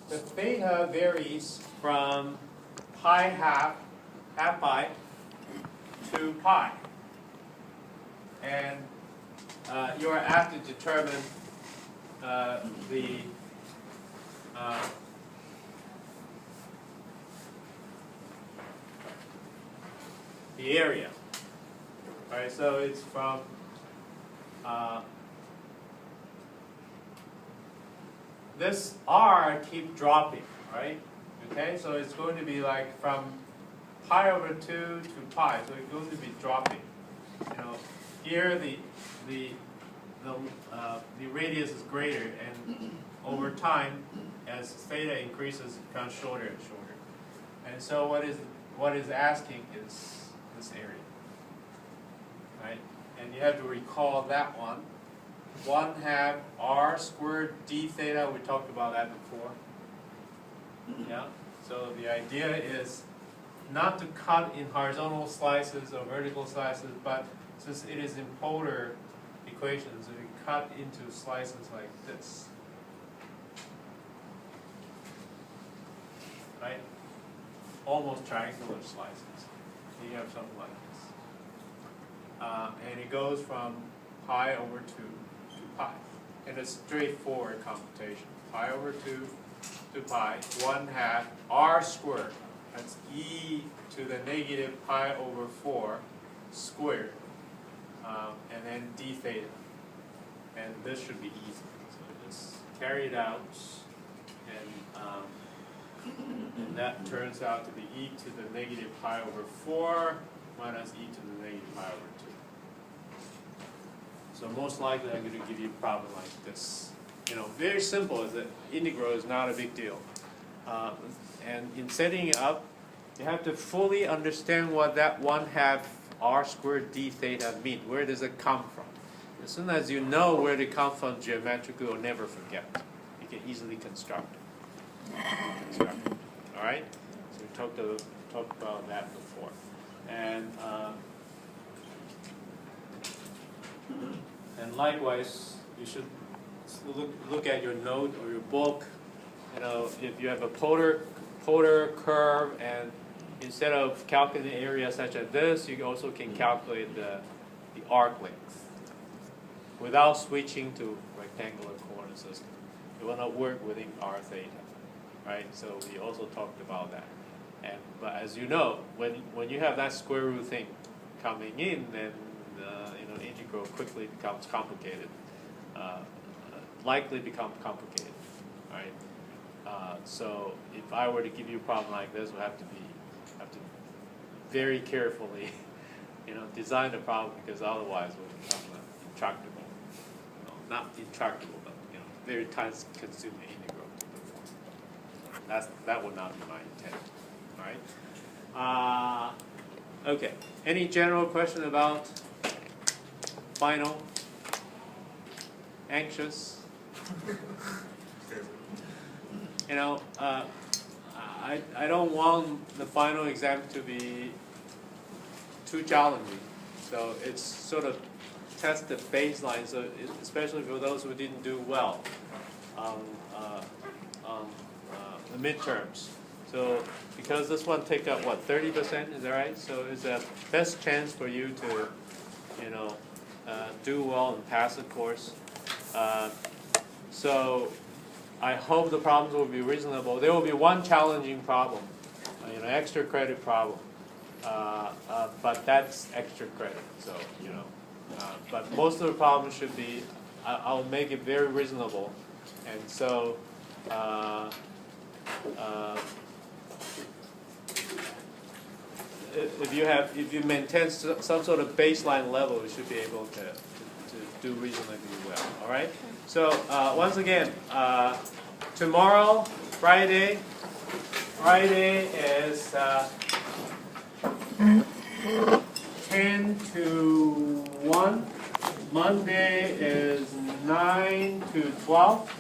the theta varies from pi half pi, to pi. And you are asked to determine the area. Right, so it's from this r keep dropping, right? Okay, so it's going to be like from pi over 2 to pi, so it's going to be dropping. You know, here the radius is greater, and over time, as theta increases, it becomes shorter and shorter. And so what is asking is this area, right? And you have to recall that one. 1/2 r squared d theta. We talked about that before. Yeah. So the idea is not to cut in horizontal slices or vertical slices, but since it is in polar equations, we cut into slices like this. Right? Almost triangular slices. You have something like this. And it goes from pi over 2 to pi. And it's straightforward computation. Pi over 2 to pi, 1/2 r squared. That's e to the negative pi over 4 squared. And then d theta. And this should be easy. So just carry it out. And that turns out to be e to the negative pi over 4 minus e to the negative pi over 2. So most likely I'm going to give you a problem like this. You know, very simple. Is that integral is not a big deal. And in setting it up, you have to fully understand what that 1/2 r squared d theta means. Where does it come from? As soon as you know where it comes from geometrically, you'll never forget. You can easily construct it. All right. So we talked about that before, and likewise, you should look at your note or your book. You know, if you have a polar curve, and instead of calculating area such as this, you also can calculate the arc length without switching to rectangular coordinate system. You want to work within r theta, right? So we also talked about that. But as you know, when you have that square root thing coming in, then integral quickly becomes complicated. Likely become complicated, right? So if I were to give you a problem like this, we have to very carefully, design the problem, because otherwise it will become intractable. Not intractable, but very time-consuming integral to perform. That would not be my intent. All right. Okay. Any general question about final? Anxious? I don't want the final exam to be too challenging. So it's sort of test the baseline. So especially for those who didn't do well on the midterms. So because this one take up 30%, is that right? So it's the best chance for you to do well and pass the course. So I hope the problems will be reasonable. There will be one challenging problem, extra credit problem, but that's extra credit. So but most of the problems should be. I'll make it very reasonable, and so. If you maintain some sort of baseline level, you should be able to do reasonably well. All right. So once again, tomorrow, Friday is 10 to 1. Monday is 9 to 12.